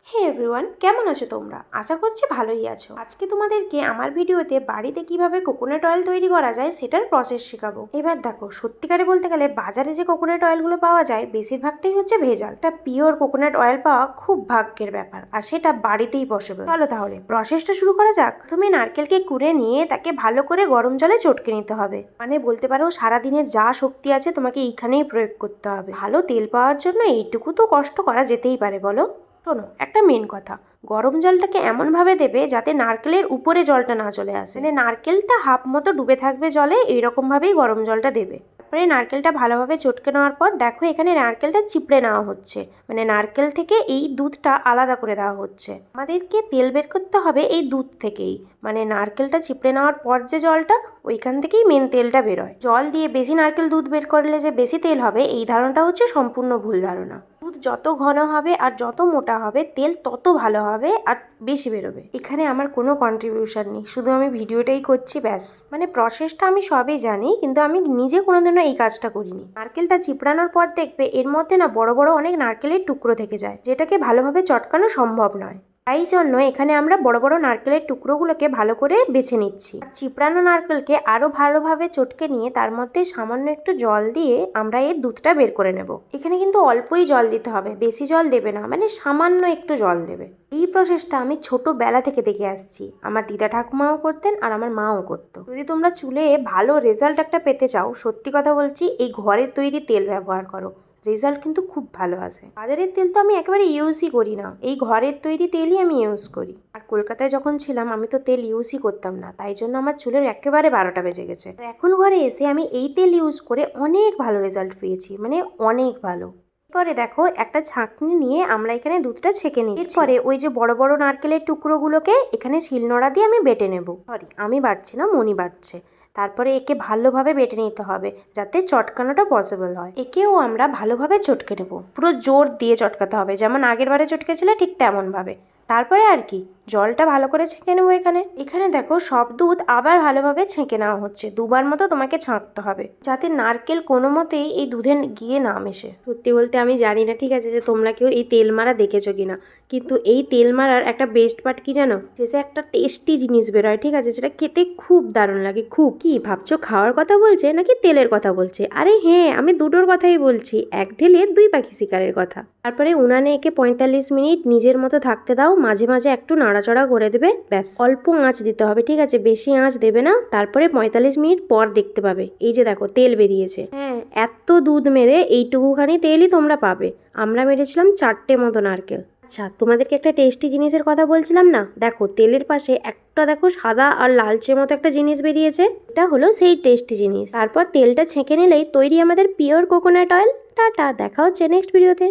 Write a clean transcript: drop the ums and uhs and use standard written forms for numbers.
হে everyone, কেমন আছো তোমরা? আশা করছি ভালোই আছো। আজকে তোমাদেরকে আমার ভিডিওতে বাড়িতে কিভাবে কোকোনাট অয়েল তৈরি করা যায় সেটার প্রসেস শেখাবো। এবার দেখো, সত্যিকারে বলতে গেলে বাজারে যে কোকোনাট অয়েলগুলো পাওয়া যায় বেশিরভাগটাই হচ্ছে ভেজাল। একটা পিওর কোকোনাট অয়েল পাওয়া খুব ভাগ্যের ব্যাপার, আর সেটা বাড়িতেই পসিবল। চলো তাহলে প্রসেসটা শুরু করা যাক। তুমি নারকেলকে কুড়ে নিয়ে তাকে ভালো করে গরম জলে চটকে নিতে হবে। মানে বলতে পারো সারাদিনের যা শক্তি আছে তোমাকে এইখানেই প্রয়োগ করতে হবে। ভালো তেল পাওয়ার জন্য এইটুকু তো কষ্ট করা যেতেই পারে, বলো? শোনো, একটা মেন কথা, গরম জলটাকে এমনভাবে দেবে যাতে নারকেলের উপরে জলটা না চলে আসে। মানে নারকেলটা হাফ মতো ডুবে থাকবে জলে, এইরকমভাবেই গরম জলটা দেবে। তারপরে নারকেলটা ভালোভাবে চটকে নেওয়ার পর দেখো এখানে নারকেলটা চিপড়ে নেওয়া হচ্ছে, মানে নারকেল থেকে এই দুধটা আলাদা করে দেওয়া হচ্ছে। আমাদেরকে তেল বের করতে হবে এই দুধ থেকেই, মানে নারকেলটা চিপড়ে নেওয়ার পর যে জলটা, ওইখান থেকেই মেন তেলটা বেরোয়। জল দিয়ে বেশি নারকেল দুধ বের করলে যে বেশি তেল হবে, এই ধারণাটা হচ্ছে সম্পূর্ণ ভুল ধারণা। দুধ যত ঘন হবে আর যত মোটা হবে তেল তত ভালো হবে আর বেশি বেরোবে। এখানে আমার কোনো কন্ট্রিবিউশন নেই, শুধু আমি ভিডিওটাই করছি ব্যাস। মানে প্রসেসটা আমি সবই জানি, কিন্তু আমি নিজে কোনোদিনও এই কাজটা করিনি। নারকেলটা চিপড়ানোর পর দেখবে এর মধ্যে না বড় বড় অনেক নারকেলের টুকরো থেকে যায়, যেটাকে ভালোভাবে চটকানো সম্ভব নয়। তাই জন্য এখানে আমরা বড় বড় নারকেলের টুকরোগুলোকে ভালো করে বেছে নিচ্ছি। চিপড়ানো নারকেলকে আরো ভালোভাবে চটকে নিয়ে তার মধ্যে সামান্য একটু জল দিয়ে আমরা এর দুধটা বের করে নেব। এখানে কিন্তু অল্পই জল দিতে হবে, বেশি জল দেবে না, মানে সামান্য একটু জল দেবে। এই প্রসেসটা আমি ছোটবেলা থেকে দেখে আসছি, আমার দিদা ঠাকুমাও করতেন আর আমার মাও করতো। যদি তোমরা চুলে ভালো রেজাল্ট একটা পেতে চাও, সত্যি কথা বলছি, এই ঘরের তৈরি তেল ব্যবহার করো, রেজাল্ট কিন্তু খুব ভালো আসে। বাজারের তেল তো আমি একেবারে ইউজই করি না, এই ঘরের তৈরি তেলই আমি ইউজ করি। আর কলকাতায় যখন ছিলাম আমি তো তেল ইউজই করতাম না, তাই জন্য আমার চুলের একেবারে 12টা বেজে গেছে। আর এখন ঘরে এসে আমি এই তেল ইউজ করে অনেক ভালো রেজাল্ট পেয়েছি, মানে অনেক ভালো। এরপরে দেখো একটা ছাঁকনি নিয়ে আমরা এখানে দুধটা ছেঁকে নিই। এরপরে ওই যে বড় বড় নারকেলের টুকরোগুলোকে এখানে শিলনোড়া দিয়ে আমি বেটে নেব। সরি, আমি বাটছি না, মনি বাটছে। তারপরে একে ভালোভাবে বেটে নিতে হবে যাতে চটকানোটা পসিবল হয়। একেও আমরা ভালোভাবে চটকে নেব, পুরো জোর দিয়ে চটকাতে হবে, যেমন আগের বারে চটকেছিলে ঠিক তেমনভাবে। তারপরে আর কি, জলটা ভালো করে ছেঁকে নেবো। এখানে দেখো সব দুধ আবার ভালোভাবে ছেঁকে নেওয়া হচ্ছে, দুবার মতো তোমাকে ছাঁকতে হবে যাতে নারকেল কোনো মতেই এই দুধে গিয়ে না মেশে। সত্যি বলতে আমি জানি না, ঠিক আছে, যে তোমরা কেউ এই তেল মারা দেখেছো কিনা, কিন্তু এই তেল মারার একটা বেস্ট পার্ট কি জানো? শেষে একটা টেস্টি জিনিস বেরোয়, ঠিক আছে, যেটা খেতে খুব দারুণ লাগে। খুব। কি ভাবছো, খাওয়ার কথা বলছে নাকি তেলের কথা বলছে? আরে হ্যাঁ, আমি দুটোর কথাই বলছি, এক ঢেলে দুই পাখি শিকারের কথা। তারপরে উনানে একে 45 মিনিট নিজের মতো থাকতে দাও, মাঝে মাঝে একটু নাড়াচড়া করে দেবে, ব্যাস। অল্প আঁচ দিতে হবে, ঠিক আছে, বেশি আঁচ দেবে না। তারপরে 45 মিনিট পর দেখতে পাবে এই যে দেখো তেল বেরিয়েছে। হ্যাঁ, এত দুধ মেরে এইটুকুখানি তেলই তোমরা পাবে। আমরা মেরেছিলাম 4টে মতো নারকেল। আচ্ছা, তোমাদেরকে একটা টেস্টি জিনিসের কথা বলছিলাম না, দেখো তেলের পাশে একটা দেখো সাদা আর লালচে মতো একটা জিনিস বেরিয়েছে, এটা হলো সেই টেস্টি জিনিস। তারপর তেলটা ছেঁকে নিলেই তৈরি আমাদের পিওর কোকোনাট অয়েল। টাটা, দেখা হচ্ছে নেক্সট ভিডিওতে।